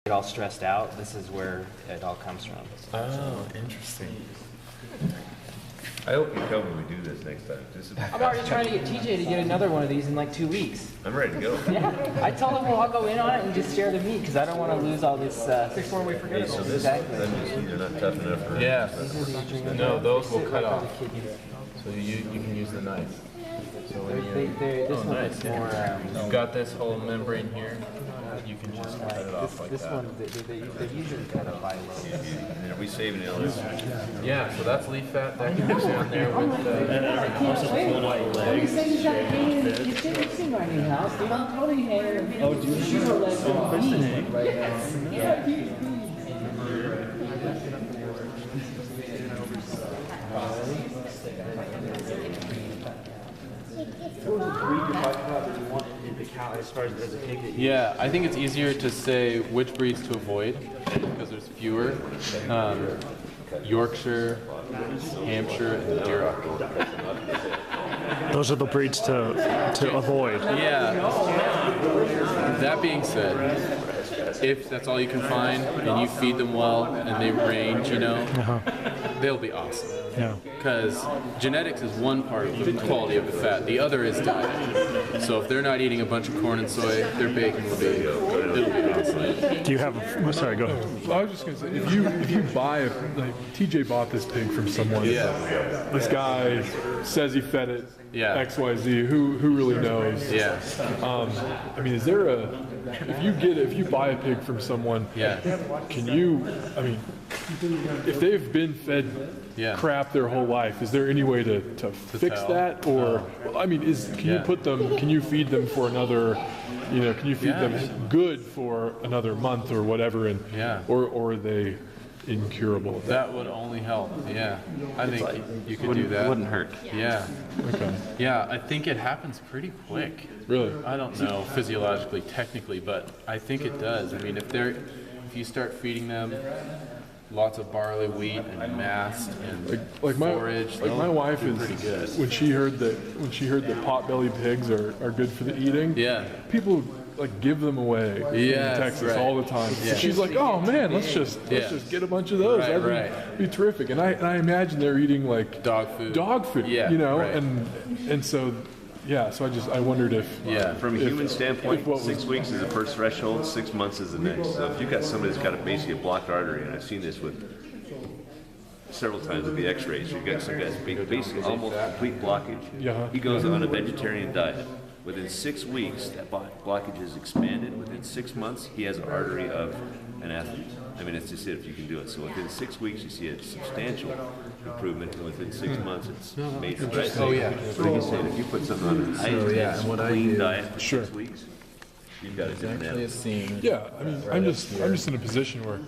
get all stressed out, this is where it all comes from. Oh, interesting. I hope you come when we do this next time. I'm already trying to get TJ to get another one of these in like 2 weeks. I'm ready to go. Yeah, I told him we'll all go in on it and just share the meat because I don't want to lose all this. Before we forget Hey, so this, exactly. they're not tough enough for Yeah. No, those will cut off. So you can use the knife. So when This oh, one nice. is more. You've got this whole membrane here. You can just cut it off like This that. one, they usually cut it by low. Are we saving it? Let's Yeah, so that's leaf fat. That can be down there with What are you saying? You got hanging? You've seen my new house, dude. I'm totally hanging. Oh, do you? Shoot or legs and right now. Yeah. Yeah, I think it's easier to say which breeds to avoid because there's fewer. Yorkshire, Hampshire, and Duroc. Those are the breeds to avoid. Yeah. That being said, if that's all you can find and you feed them well and they range, they'll be awesome. Yeah. Because genetics is one part of the quality of the fat. The other is diet. So if they're not eating a bunch of corn and soy, their bacon will be, it'll be awesome. Do you have a, sorry, go ahead. I was just gonna say, if you buy TJ bought this pig from someone. Yeah. This guy says he fed it. Yeah. XYZ. Who really knows? Yeah. I mean, is there if you buy a pig from someone? Yeah. Can you? I mean, if they've been fed crap their whole life, is there any way to fix tell? that? Or I mean, can you feed them for another? Can you feed them good for another month or whatever? And or are they incurable? That would only help. Yeah, I think you could do that. Wouldn't hurt. Yeah. Okay. Yeah, I think it happens pretty quick. Really? I don't know physiologically, technically, but I think it does. I mean, if you start feeding them lots of barley, wheat, and mast and forage, my wife is pretty good. when she heard that pot-bellied pigs are good for the eating. Yeah. People give them away in Texas all the time. Yeah. She's like, oh man, let's just get a bunch of those. That'd be terrific. And I imagine they're eating dog food. Yeah, and so. Yeah, so I wondered if... From a human standpoint, 6 weeks is the first threshold, 6 months is the next. So if you've got somebody that's got basically a blocked artery, and I've seen this with several times with the x-rays, you've got some guys basically almost complete blockage. Yeah. He goes on a vegetarian diet. Within 6 weeks, that blockage is expanded. Within 6 months, he has an artery of an athlete. I mean, it's just it if you can do it. So within 6 weeks, you see a substantial improvement, and within 6 months, it's major. Right? Oh yeah. So like you said, if you put something on a high-intense, clean diet for 6 weeks, you've got a different animal. Yeah, I mean, I'm just in a position where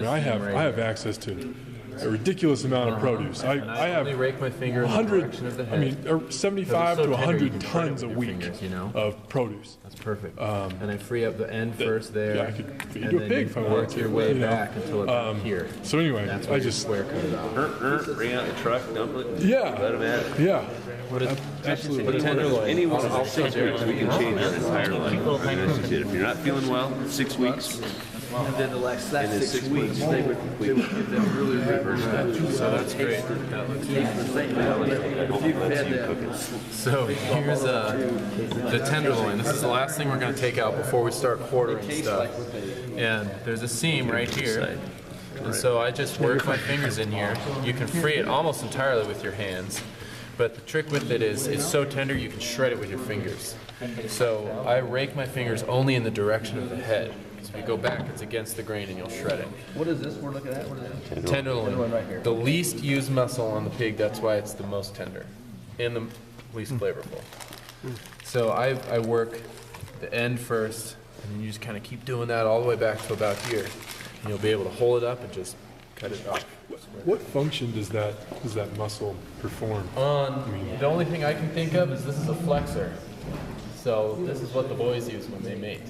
I have access to a ridiculous amount of produce. I have only rake my finger in the 100, direction of the I head. mean, 75 so to tender, you 100 can shred it tons a with your week fingers, of produce. That's perfect. And I free up the end first there. Yeah, I could feed and you a then pig if I work wanted to. your way back until it's here. So anyway, That's I where just your square cut it off. Bring out the truck, dump it, yeah, let them at it. yeah. What is Absolutely. tenderloin? Any one of those 6 weeks, we can change your entire life. And as you said, if you're not feeling well, 6 weeks, And then the last and in 6 weeks, they would completely reverse that. So that's great. That looks good. Hopefully lets you cook it. So here's the tenderloin. This is the last thing we're going to take out before we start quartering stuff. And there's a seam right here. And so I just work my fingers in here. You can free it almost entirely with your hands. But the trick with it is it's so tender you can shred it with your fingers. So I rake my fingers only in the direction of the head. So if you go back, it's against the grain and you'll shred it. What is this we're looking at? What is it? Tenderloin. right here. The least used muscle on the pig, that's why it's the most tender and the least flavorful. So I work the end first, and then you just kind of keep doing that all the way back to about here. And you'll be able to hold it up and just cut it off. What function does that muscle perform? The only thing I can think of is this is a flexor. So this is what the boys use when they mate.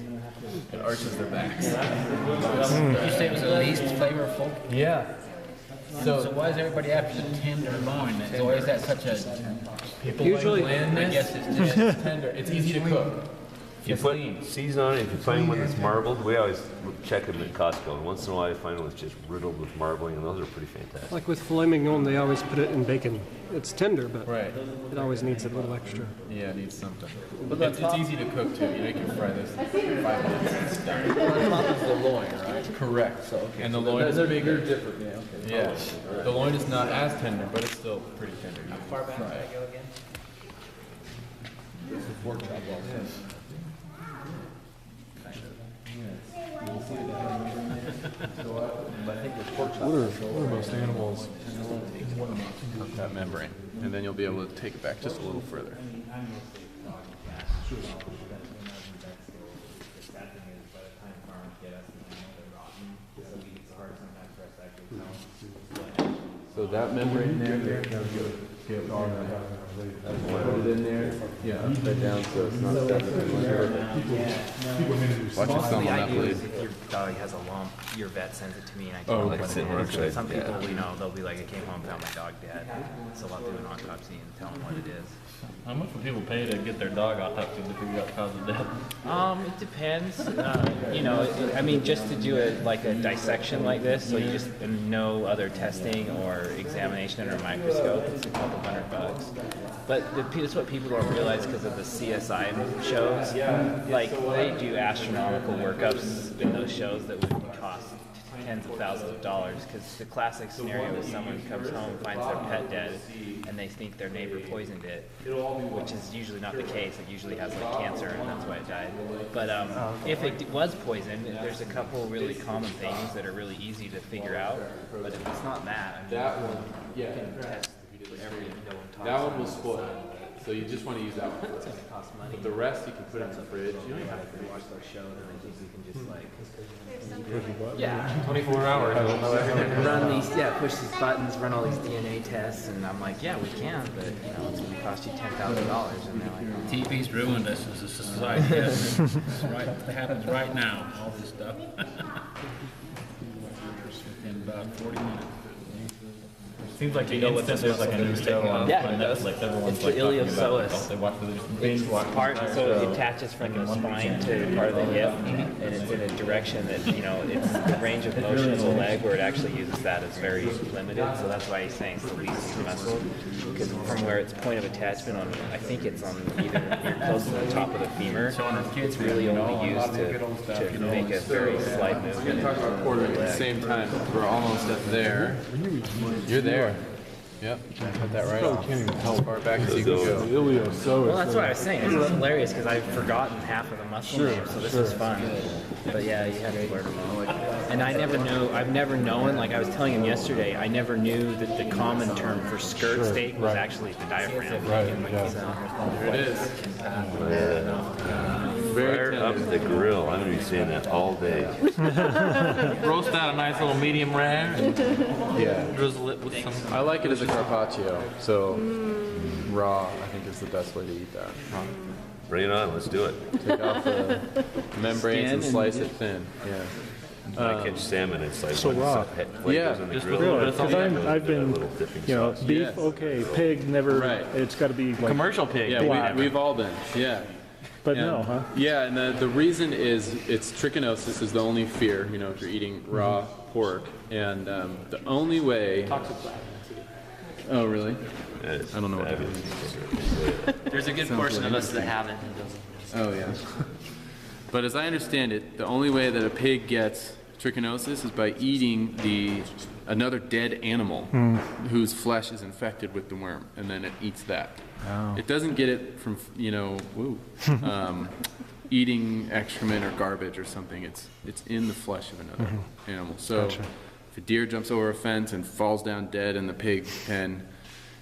It arches their backs. You say it was the least flavorful? Yeah. So why is everybody after the tenderloin? Why is that such a... People Usually- like blandness. I guess it's just... It's tender. It's easy to cook. You put season on it. If you find one that's marbled, we always check them at Costco. And once in a while, I find one that's just riddled with marbling, and those are pretty fantastic. Like with filet mignon, they always put it in bacon. It's tender, but Right. it always needs a little extra. Yeah, it needs something. But it's easy to cook too. You can fry this in 5 minutes and it's done. The top is the loin, right? Correct. So, okay. And the So loin is they're bigger. different, yeah, okay. Yeah. The loin is not as tender, but it's still pretty tender. How far back did I go again? It's the pork chop also. I think the pork chop. What are most animals? Cook that membrane, and then you'll be able to take it back just a little further. So that membrane there, put it in there, yeah, upside down so it's not stuck. Watch it film on that blade. If your dog has a lump, your vet sends it to me and I Oh, tell like them sitting what right it is. side, Some yeah. people, they'll be like, I came home, found my dog dead. So I'll do an autopsy and tell them what it is. How much would people pay to get their dog autopsy to figure out the cause of death? It depends. Just to do a dissection like this, so you just no other testing or examination under a microscope, it's a couple $100. But that's what people don't realize because of the CSI shows. Like they do astronomical workups in those shows that would cost tens of thousands of dollars. Because the classic scenario is someone comes home, finds their pet dead, and they think their neighbor poisoned it, which is usually not the case. It usually has like cancer, and that's why it died. But if it was poisoned, there's a couple really common things that are really easy to figure out. But if it's not that, That one, yeah. you can test every That one will spoil, so you just want to use that one. It's gonna cost money. But the rest you can put in the fridge. You don't even have to Watch their show, and I think you can just like 24 hours. run these, push these buttons, run all these DNA tests, and I'm like, yeah, we can, but it's gonna cost you $10,000, and they're like, TV's ruined us as a society. Yes. It's right, it happens right now, all this stuff. In about 40 minutes. Seems like the instant there's like a new show on Netflix, everyone's it's like the talking about it. iliopsoas. They watch the binge watch. so it attaches from the spine to part of the hip, and it's in a direction that, it's the range of motion of the leg where it actually uses that is very limited, so that's why he's saying it's the least used muscle, because from where its point of attachment on, I think it's on either you're close to the top of the femur, it's really only used to make a very slight movement. Talk about quartering at the same time. We're almost up there. You're there. Yep. Put that right on. As far back as you can go. Well, that's what I was saying. This is hilarious because I've forgotten half of the muscle names, so this is fun. But yeah, you have to learn them all. And I never knew, I've never known, like I was telling him yesterday, I never knew that the common term for skirt steak was actually the diaphragm. There it is. Fire up the grill. I'm going to be saying that all day. Roast out a nice little medium rare and drizzle it with some. I like it as a carpaccio. So raw, I think, is the best way to eat that. Bring it on. Let's do it. Take off the membranes and slice it thin. Yeah. When I catch salmon, it's like So when raw. flavors Yeah, in the just grill. really, Because I've been, Little dipping sauce. beef, Yes. okay, pig, never, Right. it's got to be like, Commercial pig. Yeah, we've all been. Yeah. but And- no, huh? Yeah, and the reason is it's trichinosis is the only fear, if you're eating raw pork. And the only way. Oh, really? I don't know what that is. There's a good portion of us that haven't. Oh, yeah. But as I understand it, the only way that a pig gets trichinosis is by eating another dead animal whose flesh is infected with the worm, and then it eats that. It doesn't get it from, eating excrement or garbage or something. It's in the flesh of another animal. So if a deer jumps over a fence and falls down dead in the pig pen,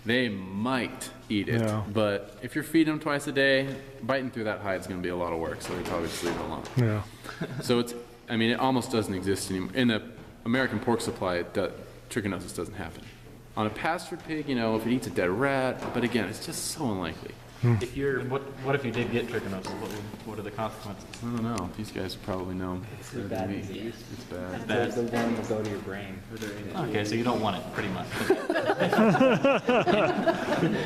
they might eat it. Yeah. But if you're feeding them twice a day, biting through that hide is going to be a lot of work, so they probably just leave it alone. Yeah. So it almost doesn't exist anymore. In the American pork supply, trichinosis doesn't happen. On a pastured pig, if it eats a dead rat, but again, it's just so unlikely. If you're, what if you did get trichinosis? What are the consequences? I don't know. These guys probably know. It's a bad disease. It's bad. The worm will go to your brain. Okay, so you don't want it, pretty much.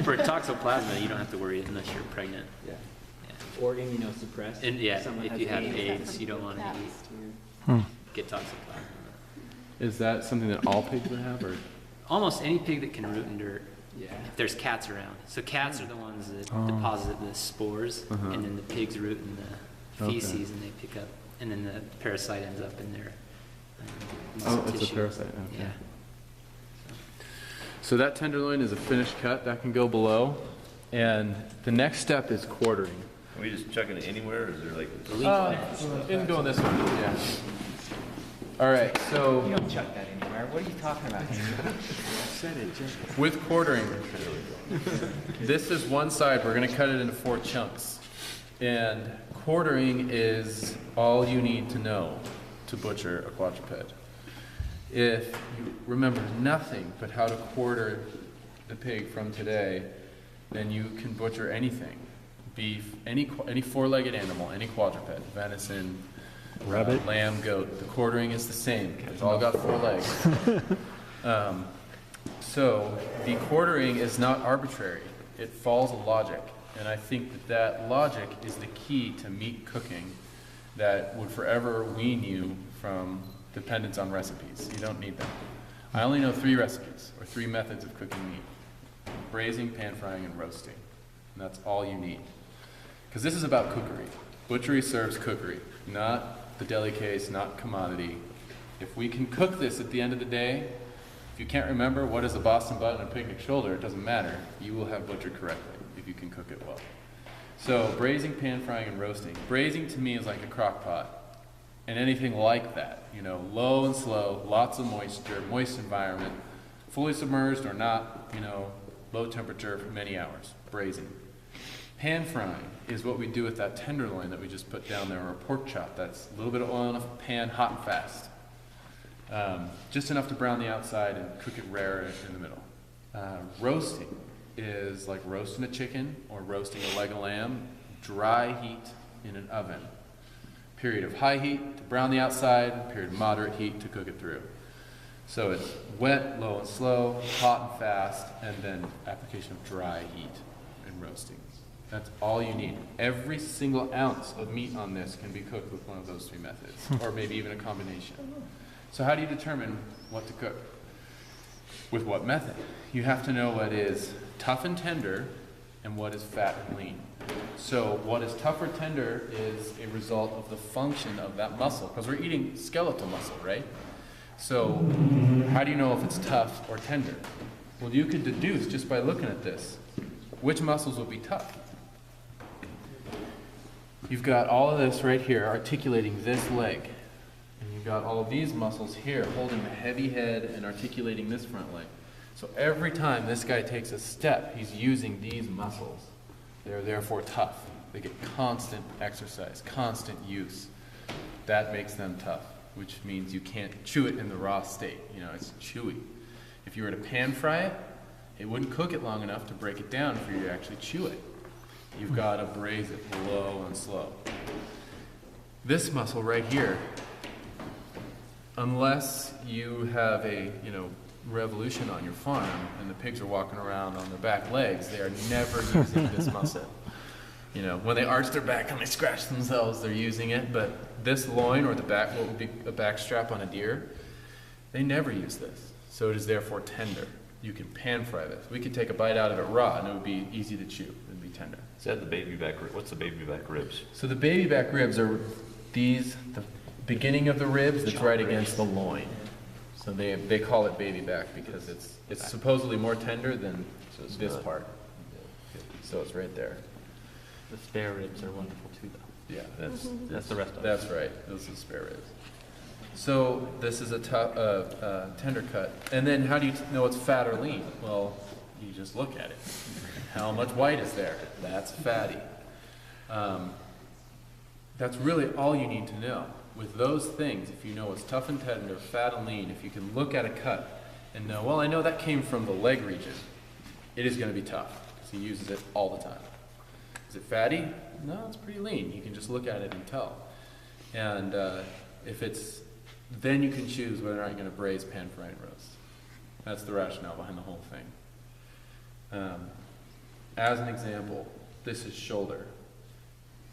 For toxoplasma, you don't have to worry unless you're pregnant. or immunosuppressed. And yeah, Someone if has you have AIDS. AIDS, you don't want to get toxic. Is that something that all pigs would have, or? Almost any pig that can root in dirt. Yeah. If there's cats around. So cats are the ones that deposit the spores, and then the pigs root in the feces, and they pick up, and then the parasite ends up in their muscle it's tissue. a parasite. Okay. Yeah. So that tenderloin is a finished cut that can go below, and the next step is quartering. Are we just chucking it anywhere, or is there like? It can go in this one. Yeah. All right. So You don't chuck that anywhere. What are you talking about? with quartering, this is one side. We're going to cut it into 4 chunks, and quartering is all you need to know to butcher a quadruped. If you remember nothing but how to quarter the pig from today, then you can butcher anything. Beef, any 4-legged animal, any quadruped, venison, Rabbit. Lamb, goat. The quartering is the same. It's all got 4 legs. So the quartering is not arbitrary. It follows a logic. And I think that logic is the key to meat cooking that would forever wean you from dependence on recipes. You don't need them. I only know 3 recipes, or 3 methods of cooking meat: braising, pan frying, and roasting. And that's all you need. Because this is about cookery. Butchery serves cookery, not the deli case, not commodity. If we can cook this at the end of the day, if you can't remember what is a Boston butt and a picnic shoulder, it doesn't matter. You will have butchered correctly if you can cook it well. So braising, pan frying, and roasting. Braising to me is like a crock pot. And anything like that, low and slow, lots of moisture, moist environment, fully submerged or not, low temperature for many hours, braising. Pan frying is what we do with that tenderloin that we just put down there, or a pork chop. That's a little bit of oil in a pan, hot and fast. Just enough to brown the outside and cook it rare in the middle. Roasting is like roasting a chicken or roasting a leg of lamb, dry heat in an oven. Period of high heat to brown the outside, period of moderate heat to cook it through. So it's wet, low and slow, hot and fast, and then application of dry heat in roasting. That's all you need. Every single ounce of meat on this can be cooked with one of those 3 methods, or maybe even a combination. So how do you determine what to cook? With what method? You have to know what is tough and tender and what is fat and lean. So what is tough or tender is a result of the function of that muscle, because we're eating skeletal muscle, right? So how do you know if it's tough or tender? Well, you could deduce just by looking at this, which muscles will be tough. You've got all of this right here articulating this leg. And you've got all of these muscles here holding the heavy head and articulating this front leg. So every time this guy takes a step, he's using these muscles. They're therefore tough. They get constant exercise, constant use. That makes them tough, which means you can't chew it in the raw state. It's chewy. If you were to pan fry it, it wouldn't cook it long enough to break it down for you to actually chew it. You've got to braise it low and slow. This muscle right here, unless you have a, revolution on your farm and the pigs are walking around on their back legs, they are never using this muscle. When they arch their back and they scratch themselves, they're using it, but this loin or the back, what would be a back strap on a deer, they never use this. So it is therefore tender. You can pan fry this. We could take a bite out of it raw and it would be easy to chew. It would be tender. Is that the baby back rib? What's the baby back ribs? So the baby back ribs are the beginning of the ribs that's right against the loin. So they call it baby back because it's supposedly more tender than this part. So it's right there. The spare ribs are wonderful too, though. Yeah, That's the rest of it. that's right. Those are spare ribs. So this is a tender cut. And then how do you know it's fat or lean? Well, you just look at it. How much white is there? That's fatty. That's really all you need to know. With those things, if you know it's tough and tender, fat and lean, if you can look at a cut and know, well, I know that came from the leg region, it is going to be tough because he uses it all the time. Is it fatty? No, it's pretty lean. You can just look at it and tell. And if it's, then you can choose whether or not you're going to braise, pan fry, and roast. That's the rationale behind the whole thing. As an example, this is shoulder.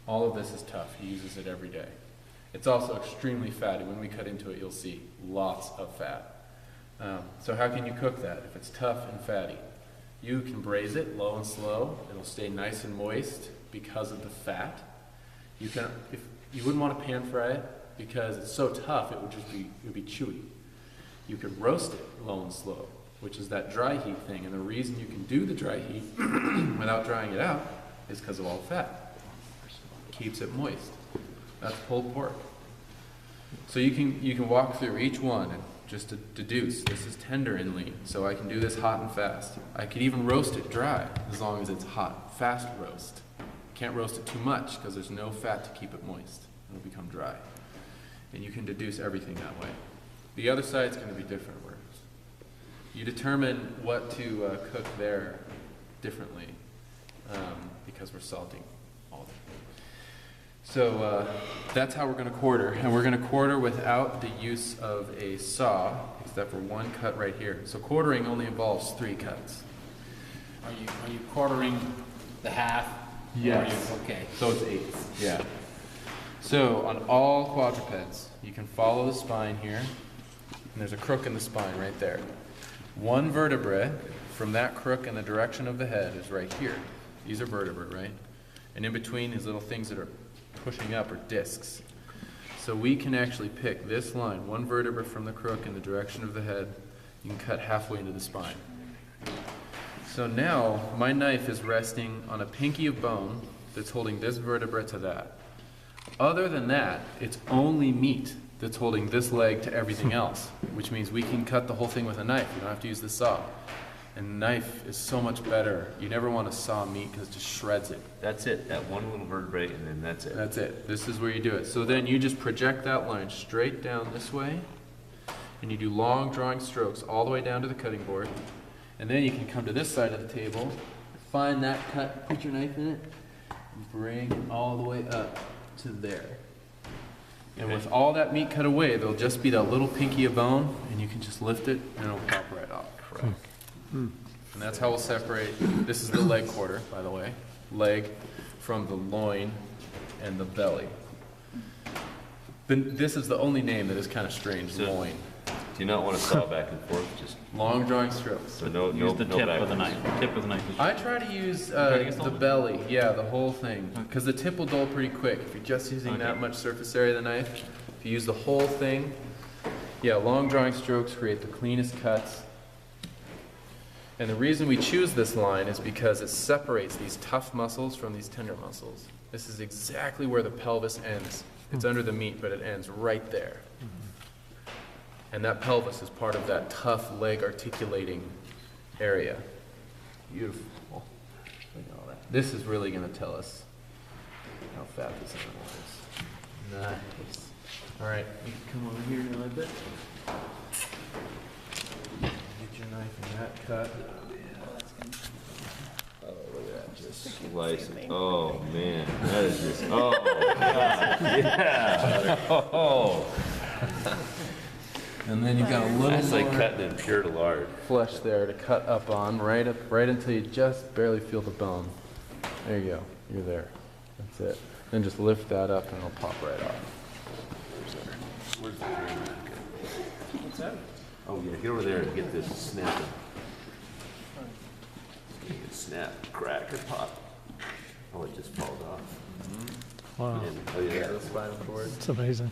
All of this is tough. He uses it every day. It's also extremely fatty. When we cut into it, you'll see lots of fat. So how can you cook that if it's tough and fatty? You can braise it low and slow. It'll stay nice and moist because of the fat. You wouldn't want to pan fry it because it's so tough it would be chewy. You could roast it low and slow, which is that dry heat thing. And the reason you can do the dry heat without drying it out is because of all the fat. It keeps it moist. That's pulled pork. So you can walk through each one and just to deduce, this is tender and lean, so I can do this hot and fast. I could even roast it dry, as long as it's hot, fast roast. Can't roast it too much, because there's no fat to keep it moist. It'll become dry. And you can deduce everything that way. The other side's going to be different, where you determine what to cook there differently, because we're salting all of it. So that's how we're going to quarter, and we're going to quarter without the use of a saw, except for one cut right here. So quartering only involves 3 cuts. Are you quartering the half? Yes. Okay. So it's 8ths. Yeah. So on all quadrupeds, you can follow the spine here, and there's a crook in the spine right there. One vertebrae from that crook in the direction of the head is right here. These are vertebrae, right? And in between, these little things that are pushing up are discs. So we can actually pick this line, one vertebra from the crook in the direction of the head. You can cut halfway into the spine. So now my knife is resting on a pinky of bone that's holding this vertebra to that. Other than that, it's only meat that's holding this leg to everything else, which means we can cut the whole thing with a knife. You don't have to use the saw. And a knife is so much better. You never want to saw meat because it just shreds it. That's it, that one little vertebrae, and then that's it. That's it. This is where you do it. So then you just project that line straight down this way, and you do long drawing strokes all the way down to the cutting board. And then you can come to this side of the table, find that cut, put your knife in it, and bring it all the way up to there. And with all that meat cut away, there'll just be that little pinky of bone, and you can just lift it, and it'll pop right off. Correct. And that's how we'll separate. This is the leg quarter, by the way. Leg from the loin and the belly. This is the only name that is kind of strange, loin. Do you not want to saw back and forth? Just long drawing strokes. So no, Use the tip back of the knife. Tip of the knife. I try to use the belly, yeah, the whole thing, because the tip will dull pretty quick. If you're just using that much surface area of the knife, if you use the whole thing, yeah, long drawing strokes create the cleanest cuts. And the reason we choose this line is because it separates these tough muscles from these tender muscles. This is exactly where the pelvis ends. It's under the meat, but it ends right there. And that pelvis is part of that tough leg articulating area. Beautiful. Look at all that. This is really going to tell us how fat this animal is. Nice. All right, you can come over here now a bit. Get your knife in that cut. Oh, look at that, just slice it. Oh, man, that is just, oh, God, yeah. Oh. And then you've got a little That's like more cutting in pure to lard. flesh there to cut up on, right until you just barely feel the bone. There you go. You're there. That's it. Then just lift that up and it'll pop right off. Where's the camera? What's that? Oh, yeah, get over there and get this snapping. Snap, crack, or pop. Oh, it just falls off. Wow, And, oh, yeah. The spinal cord. it's amazing.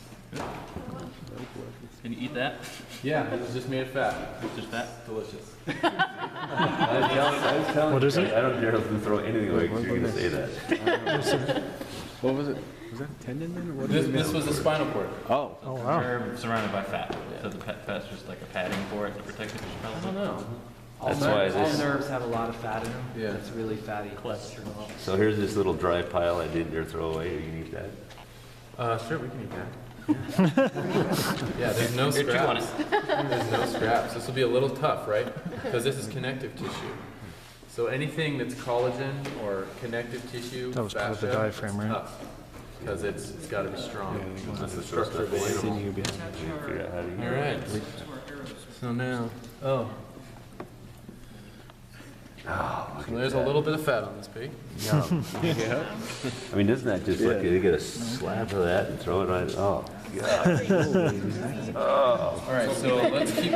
Can you eat that? Yeah, it's just made of fat. Just that? Delicious. I was telling What is you, it? I don't dare to throw anything away because you're going to say that. What was it? Was that tendon then, or what? This was the spinal cord. Oh. Oh, wow. They're surrounded by fat. So the fat's just like a padding for it to protect it. I don't know. That's why All this. nerves have a lot of fat in them. Yeah. It's really fatty. So here's this little dry pile I didn't dare throw away. You can eat that. Sure, we can eat that. Yeah, there's no You're too scraps. honest. There's no scraps. This will be a little tough, right? Because this is connective tissue. So anything that's collagen or connective tissue, That was part of the fascia, diaphragm, right? tough. Because it's got to be strong. That's the throw structure of the stuff away. animal. Figure out how to eat All it. right. So now, oh. Oh, So there's a little bit of fat on this pig. I mean, isn't that just like you get a slab of that and throw it right? Oh, God. All right, so let's keep